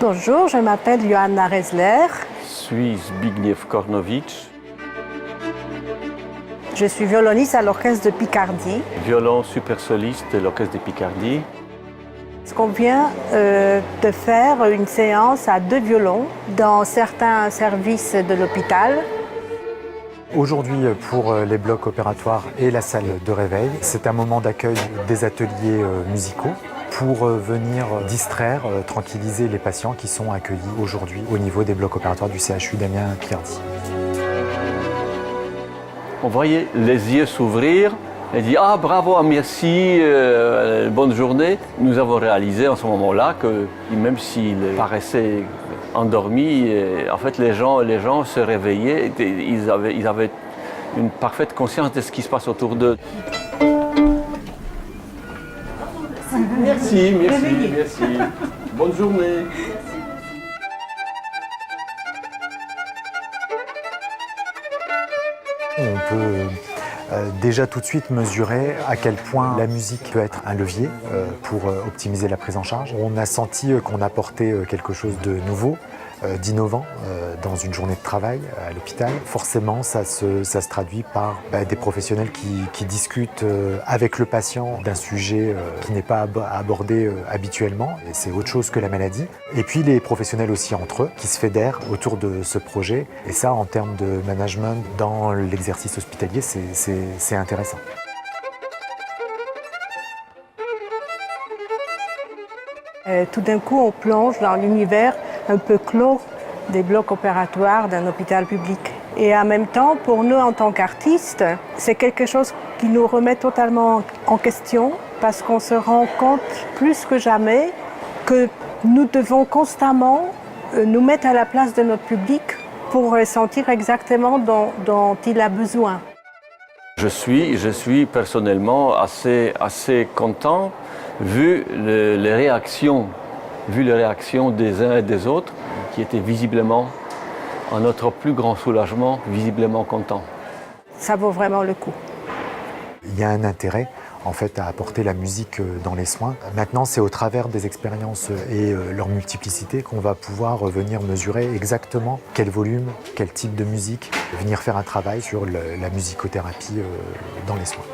Bonjour, je m'appelle Johanna Resler. Je suis Zbigniew Kornowicz, Je suis violoniste à l'Orchestre de Picardie. violon super soliste de l'Orchestre de Picardie. Ce qu'on vient de faire une séance à 2 violons dans certains services de l'hôpital. Aujourd'hui, pour les blocs opératoires et la salle de réveil, c'est un moment d'accueil des ateliers musicaux pour venir distraire, tranquilliser les patients qui sont accueillis aujourd'hui au niveau des blocs opératoires du CHU d'Amiens-Picardie. On voyait les yeux s'ouvrir et dire « Ah, bravo, merci, bonne journée ». Nous avons réalisé en ce moment-là que même s'ils paraissaient endormis, en fait les gens se réveillaient, ils avaient une parfaite conscience de ce qui se passe autour d'eux. Merci. Bonne journée. On peut déjà tout de suite mesurer à quel point la musique peut être un levier pour optimiser la prise en charge. On a senti qu'on apportait quelque chose de nouveau, d'innovant dans une journée de travail à l'hôpital. Forcément, ça se traduit par des professionnels qui discutent avec le patient d'un sujet qui n'est pas abordé habituellement, et c'est autre chose que la maladie. Et puis les professionnels aussi entre eux, qui se fédèrent autour de ce projet. Et ça, en termes de management dans l'exercice hospitalier, c'est intéressant. Tout d'un coup, on plonge dans l'univers un peu clos des blocs opératoires d'un hôpital public. Et en même temps, pour nous, en tant qu'artistes, c'est quelque chose qui nous remet totalement en question parce qu'on se rend compte plus que jamais que nous devons constamment nous mettre à la place de notre public pour ressentir exactement dont il a besoin. Je suis personnellement assez content vu les réactions des uns et des autres qui étaient visiblement, à notre plus grand soulagement, visiblement contents. Ça vaut vraiment le coup. Il y a un intérêt en fait à apporter la musique dans les soins. Maintenant, c'est au travers des expériences et leur multiplicité qu'on va pouvoir venir mesurer exactement quel volume, quel type de musique, venir faire un travail sur la musicothérapie dans les soins.